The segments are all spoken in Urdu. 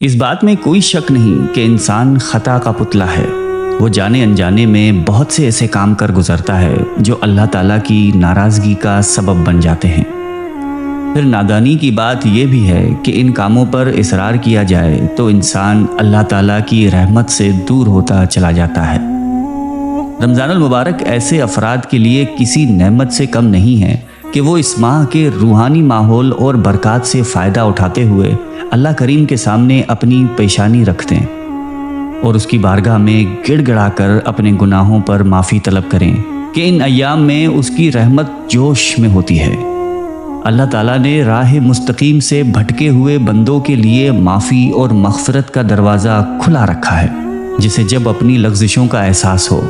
اس بات میں کوئی شک نہیں کہ انسان خطا کا پتلا ہے۔ وہ جانے انجانے میں بہت سے ایسے کام کر گزرتا ہے جو اللہ تعالیٰ کی ناراضگی کا سبب بن جاتے ہیں۔ پھر نادانی کی بات یہ بھی ہے کہ ان کاموں پر اصرار کیا جائے تو انسان اللہ تعالیٰ کی رحمت سے دور ہوتا چلا جاتا ہے۔ رمضان المبارک ایسے افراد کے لیے کسی نعمت سے کم نہیں ہے کہ وہ اس ماہ کے روحانی ماحول اور برکات سے فائدہ اٹھاتے ہوئے اللہ کریم کے سامنے اپنی پیشانی رکھتے ہیں اور اس کی بارگاہ میں گڑ گڑا کر اپنے گناہوں پر معافی طلب کریں کہ ان ایام میں اس کی رحمت جوش میں ہوتی ہے۔ اللہ تعالیٰ نے راہ مستقیم سے بھٹکے ہوئے بندوں کے لیے معافی اور مغفرت کا دروازہ کھلا رکھا ہے، جسے جب اپنی لغزشوں کا احساس ہو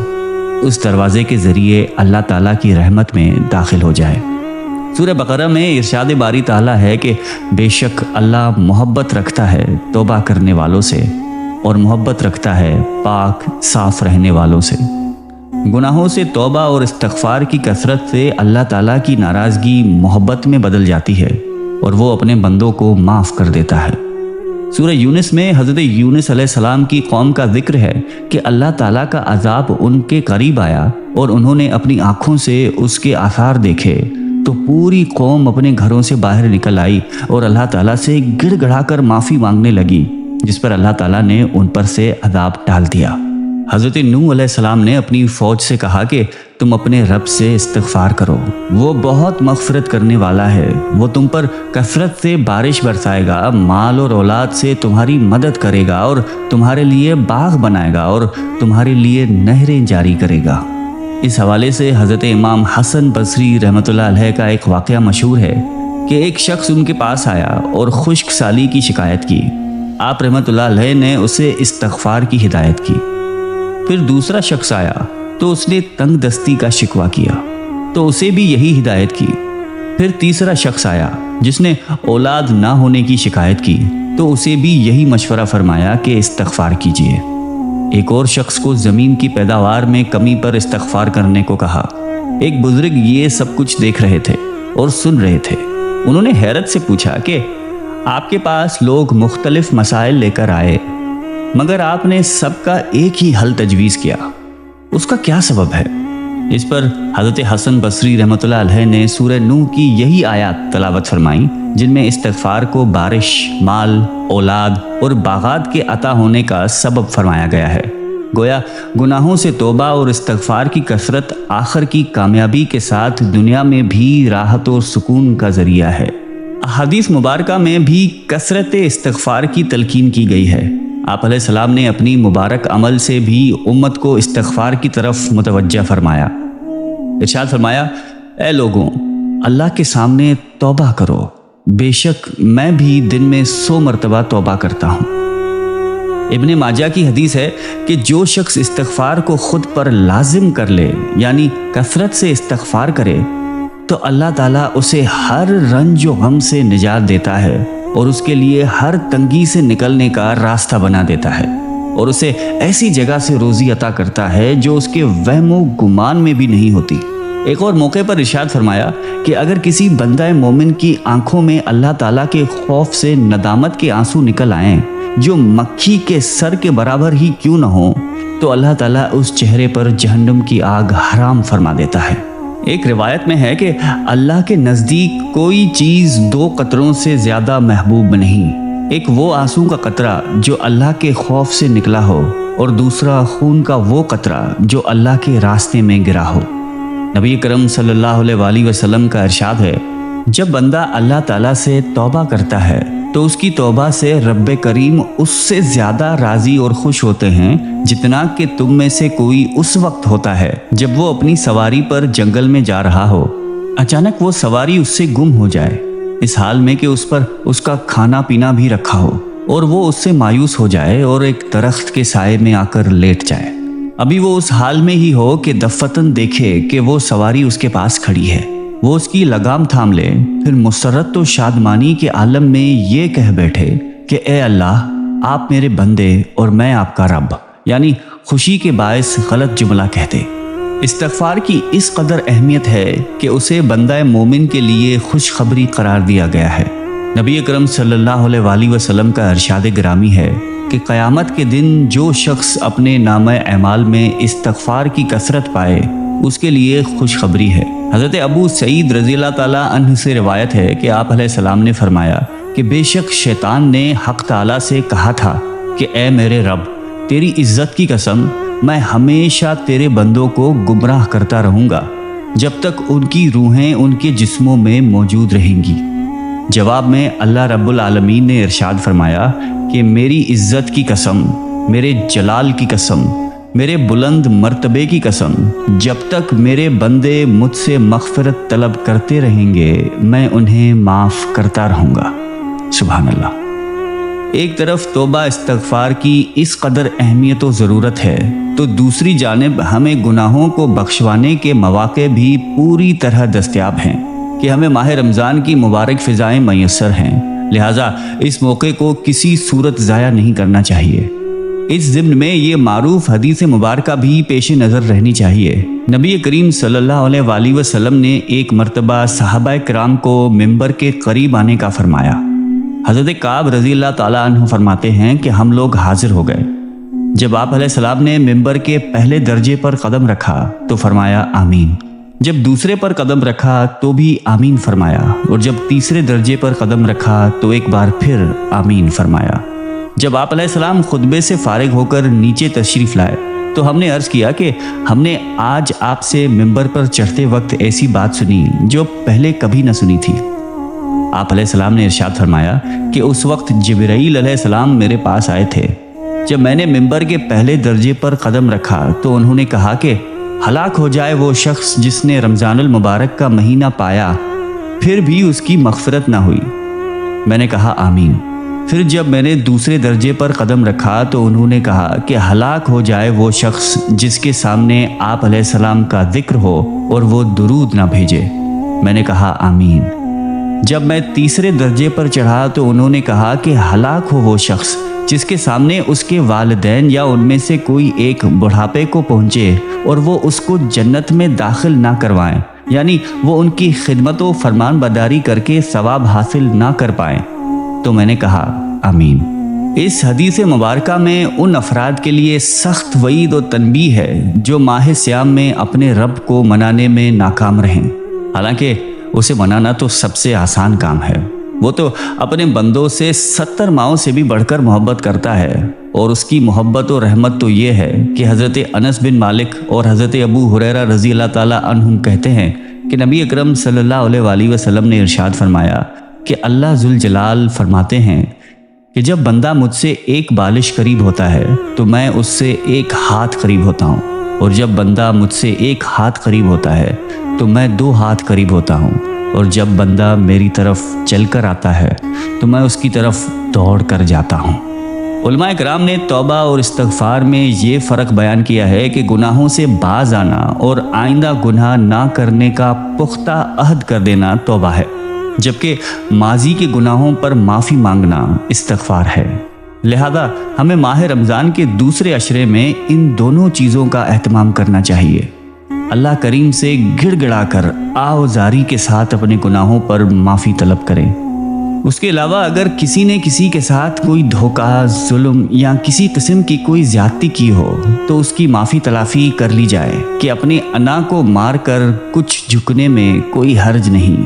اس دروازے کے ذریعے اللہ تعالیٰ کی رحمت میں داخل ہو جائے۔ سورہ بقرہ میں ارشاد باری تعالیٰ ہے کہ بے شک اللہ محبت رکھتا ہے توبہ کرنے والوں سے اور محبت رکھتا ہے پاک صاف رہنے والوں سے۔ گناہوں سے توبہ اور استغفار کی کثرت سے اللہ تعالیٰ کی ناراضگی محبت میں بدل جاتی ہے اور وہ اپنے بندوں کو معاف کر دیتا ہے۔ سورہ یونس میں حضرت یونس علیہ السلام کی قوم کا ذکر ہے کہ اللہ تعالیٰ کا عذاب ان کے قریب آیا اور انہوں نے اپنی آنکھوں سے اس کے آثار دیکھے تو پوری قوم اپنے گھروں سے باہر نکل آئی اور اللہ تعالیٰ سے گڑ گڑا کر معافی مانگنے لگی، جس پر اللہ تعالیٰ نے ان پر سے عذاب ٹال دیا۔ حضرت نوح علیہ السلام نے اپنی فوج سے کہا کہ تم اپنے رب سے استغفار کرو، وہ بہت مغفرت کرنے والا ہے، وہ تم پر کثرت سے بارش برسائے گا، مال اور اولاد سے تمہاری مدد کرے گا اور تمہارے لیے باغ بنائے گا اور تمہارے لیے نہریں جاری کرے گا۔ اس حوالے سے حضرت امام حسن بصری رحمۃ اللہ علیہ کا ایک واقعہ مشہور ہے کہ ایک شخص ان کے پاس آیا اور خشک سالی کی شکایت کی۔ آپ رحمۃ اللہ علیہ نے اسے استغفار کی ہدایت کی۔ پھر دوسرا شخص آیا تو اس نے تنگ دستی کا شکوہ کیا تو اسے بھی یہی ہدایت کی۔ پھر تیسرا شخص آیا جس نے اولاد نہ ہونے کی شکایت کی تو اسے بھی یہی مشورہ فرمایا کہ استغفار کیجیے۔ ایک اور شخص کو زمین کی پیداوار میں کمی پر استغفار کرنے کو کہا۔ ایک بزرگ یہ سب کچھ دیکھ رہے تھے اور سن رہے تھے۔ انہوں نے حیرت سے پوچھا کہ آپ کے پاس لوگ مختلف مسائل لے کر آئے مگر آپ نے سب کا ایک ہی حل تجویز کیا، اس کا کیا سبب ہے؟ اس پر حضرت حسن بصری رحمۃ اللہ علیہ نے سورہ نوح کی یہی آیات تلاوت فرمائیں جن میں استغفار کو بارش، مال، اولاد اور باغات کے عطا ہونے کا سبب فرمایا گیا ہے۔ گویا گناہوں سے توبہ اور استغفار کی کثرت آخر کی کامیابی کے ساتھ دنیا میں بھی راحت اور سکون کا ذریعہ ہے۔ احادیث مبارکہ میں بھی کثرت استغفار کی تلقین کی گئی ہے۔ آپ علیہ السلام نے اپنی مبارک عمل سے بھی امت کو استغفار کی طرف متوجہ فرمایا۔ ارشاد فرمایا، اے لوگوں، اللہ کے سامنے توبہ کرو، بے شک میں بھی دن میں 100 مرتبہ توبہ کرتا ہوں۔ ابن ماجہ کی حدیث ہے کہ جو شخص استغفار کو خود پر لازم کر لے، یعنی کثرت سے استغفار کرے، تو اللہ تعالیٰ اسے ہر رنج و غم سے نجات دیتا ہے اور اس کے لیے ہر تنگی سے نکلنے کا راستہ بنا دیتا ہے اور اسے ایسی جگہ سے روزی عطا کرتا ہے جو اس کے وہم و گمان میں بھی نہیں ہوتی۔ ایک اور موقع پر ارشاد فرمایا کہ اگر کسی بندہ مومن کی آنکھوں میں اللہ تعالیٰ کے خوف سے ندامت کے آنسو نکل آئیں جو مکھی کے سر کے برابر ہی کیوں نہ ہو تو اللہ تعالیٰ اس چہرے پر جہنم کی آگ حرام فرما دیتا ہے۔ ایک روایت میں ہے کہ اللہ کے نزدیک کوئی چیز 2 قطروں سے زیادہ محبوب نہیں، ایک وہ آنسو کا قطرہ جو اللہ کے خوف سے نکلا ہو اور دوسرا خون کا وہ قطرہ جو اللہ کے راستے میں گرا ہو۔ نبی کرم صلی اللہ علیہ وآلہ وسلم کا ارشاد ہے، جب بندہ اللہ تعالیٰ سے توبہ کرتا ہے تو اس کی توبہ سے رب کریم اس سے زیادہ راضی اور خوش ہوتے ہیں جتنا کہ تم میں سے کوئی اس وقت ہوتا ہے جب وہ اپنی سواری پر جنگل میں جا رہا ہو، اچانک وہ سواری اس سے گم ہو جائے، اس حال میں کہ اس پر اس کا کھانا پینا بھی رکھا ہو، اور وہ اس سے مایوس ہو جائے اور ایک درخت کے سائے میں آ کر لیٹ جائے۔ ابھی وہ اس حال میں ہی ہو کہ دفتن دیکھے کہ وہ سواری اس کے پاس کھڑی ہے، وہ اس کی لگام تھام لے، پھر مسرت و شادمانی کے عالم میں یہ کہہ بیٹھے کہ اے اللہ، آپ میرے بندے اور میں آپ کا رب، یعنی خوشی کے باعث غلط جملہ کہتے۔ استغفار کی اس قدر اہمیت ہے کہ اسے بندہ مومن کے لیے خوشخبری قرار دیا گیا ہے۔ نبی اکرم صلی اللہ علیہ وسلم کا ارشاد گرامی ہے کہ قیامت کے دن جو شخص اپنے نامہ اعمال میں استغفار کی کثرت پائے اس کے لیے خوشخبری ہے۔ حضرت ابو سعید رضی اللہ تعالیٰ عنہ سے روایت ہے کہ آپ علیہ السلام نے فرمایا کہ بے شک شیطان نے حق تعالیٰ سے کہا تھا کہ اے میرے رب، تیری عزت کی قسم میں ہمیشہ تیرے بندوں کو گمراہ کرتا رہوں گا جب تک ان کی روحیں ان کے جسموں میں موجود رہیں گی۔ جواب میں اللہ رب العالمین نے ارشاد فرمایا کہ میری عزت کی قسم، میرے جلال کی قسم، میرے بلند مرتبے کی قسم، جب تک میرے بندے مجھ سے مغفرت طلب کرتے رہیں گے میں انہیں معاف کرتا رہوں گا۔ سبحان اللہ۔ ایک طرف توبہ استغفار کی اس قدر اہمیت و ضرورت ہے تو دوسری جانب ہمیں گناہوں کو بخشوانے کے مواقع بھی پوری طرح دستیاب ہیں کہ ہمیں ماہ رمضان کی مبارک فضائیں میسر ہیں، لہٰذا اس موقع کو کسی صورت ضائع نہیں کرنا چاہیے۔ اس ضمن میں یہ معروف حدیث مبارکہ بھی پیش نظر رہنی چاہیے۔ نبی کریم صلی اللہ علیہ وسلم نے ایک مرتبہ صحابہ کرام کو ممبر کے قریب آنے کا فرمایا۔ حضرت کعب رضی اللہ تعالیٰ عنہ فرماتے ہیں کہ ہم لوگ حاضر ہو گئے۔ جب آپ علیہ السلام نے ممبر کے پہلے درجے پر قدم رکھا تو فرمایا آمین، جب دوسرے پر قدم رکھا تو بھی آمین فرمایا، اور جب تیسرے درجے پر قدم رکھا تو ایک بار پھر آمین فرمایا۔ جب آپ علیہ السلام خطبے سے فارغ ہو کر نیچے تشریف لائے تو ہم نے عرض کیا کہ ہم نے آج آپ سے ممبر پر چڑھتے وقت ایسی بات سنی جو پہلے کبھی نہ سنی تھی۔ آپ علیہ السلام نے ارشاد فرمایا کہ اس وقت جبرائیل علیہ السلام میرے پاس آئے تھے۔ جب میں نے ممبر کے پہلے درجے پر قدم رکھا تو انہوں نے کہا کہ ہلاک ہو جائے وہ شخص جس نے رمضان المبارک کا مہینہ پایا پھر بھی اس کی مغفرت نہ ہوئی۔ میں نے کہا آمین۔ پھر جب میں نے دوسرے درجے پر قدم رکھا تو انہوں نے کہا کہ ہلاک ہو جائے وہ شخص جس کے سامنے آپ علیہ السلام کا ذکر ہو اور وہ درود نہ بھیجے۔ میں نے کہا آمین۔ جب میں تیسرے درجے پر چڑھا تو انہوں نے کہا کہ ہلاک ہو وہ شخص جس کے سامنے اس کے والدین یا ان میں سے کوئی ایک بڑھاپے کو پہنچے اور وہ اس کو جنت میں داخل نہ کروائیں، یعنی وہ ان کی خدمت و فرمان برداری کر کے ثواب حاصل نہ کر پائیں۔ تو میں نے کہا آمین۔ اس حدیث مبارکہ میں ان افراد کے لیے سخت وعید و تنبیہ ہے جو ماہ صیام میں اپنے رب کو منانے میں ناکام رہیں۔ حالانکہ اسے منانا تو سب سے آسان کام ہے، وہ تو اپنے بندوں سے 70 ماؤں سے بھی بڑھ کر محبت کرتا ہے، اور اس کی محبت و رحمت تو یہ ہے کہ حضرت انس بن مالک اور حضرت ابو ہریرہ رضی اللہ تعالیٰ عنہم کہتے ہیں کہ نبی اکرم صلی اللہ علیہ وسلم نے ارشاد فرمایا کہ اللہ ذوالجلال فرماتے ہیں کہ جب بندہ مجھ سے ایک بالش قریب ہوتا ہے تو میں اس سے ایک ہاتھ قریب ہوتا ہوں، اور جب بندہ مجھ سے ایک ہاتھ قریب ہوتا ہے تو میں 2 ہاتھ قریب ہوتا ہوں، اور جب بندہ میری طرف چل کر آتا ہے تو میں اس کی طرف دوڑ کر جاتا ہوں۔ علماء کرام نے توبہ اور استغفار میں یہ فرق بیان کیا ہے کہ گناہوں سے باز آنا اور آئندہ گناہ نہ کرنے کا پختہ عہد کر دینا توبہ ہے، جبکہ ماضی کے گناہوں پر معافی مانگنا استغفار ہے۔ لہذا ہمیں ماہ رمضان کے دوسرے عشرے میں ان دونوں چیزوں کا اہتمام کرنا چاہیے۔ اللہ کریم سے گڑ گڑا کر آوزاری کے ساتھ اپنے گناہوں پر معافی طلب کریں۔ اس کے علاوہ اگر کسی نے کسی کے ساتھ کوئی دھوکہ، ظلم یا کسی قسم کی کوئی زیادتی کی ہو تو اس کی معافی تلافی کر لی جائے کہ اپنے انا کو مار کر کچھ جھکنے میں کوئی حرج نہیں۔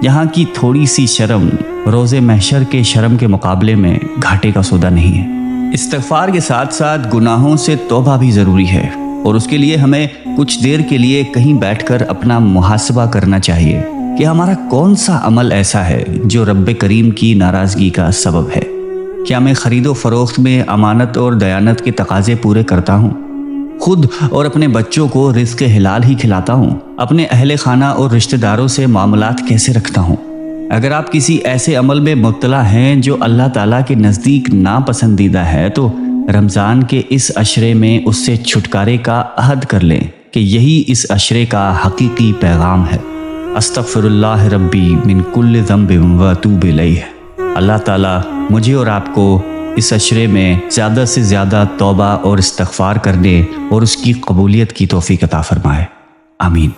یہاں کی تھوڑی سی شرم روز محشر کے شرم کے مقابلے میں گھاٹے کا سودا نہیں ہے۔ استغفار کے ساتھ ساتھ گناہوں سے توبہ بھی ضروری ہے، اور اس کے لیے ہمیں کچھ دیر کے لیے کہیں بیٹھ کر اپنا محاسبہ کرنا چاہیے کہ ہمارا کون سا عمل ایسا ہے جو رب کریم کی ناراضگی کا سبب ہے۔ کیا میں خرید و فروخت میں امانت اور دیانت کے تقاضے پورے کرتا ہوں؟ خود اور اپنے بچوں کو رزق حلال ہی کھلاتا ہوں؟ اپنے اہل خانہ اور رشتہ داروں سے معاملات کیسے رکھتا ہوں؟ اگر آپ کسی ایسے عمل میں مبتلا ہیں جو اللہ تعالیٰ کے نزدیک ناپسندیدہ ہے تو رمضان کے اس عشرے میں اس سے چھٹکارے کا عہد کر لیں کہ یہی اس عشرے کا حقیقی پیغام ہے۔ استغفر اللہ ربی من کل ذنب و اتوب الیہ۔ اللہ تعالیٰ مجھے اور آپ کو اس عشرے میں زیادہ سے زیادہ توبہ اور استغفار کرنے اور اس کی قبولیت کی توفیق عطا فرمائے۔ آمین۔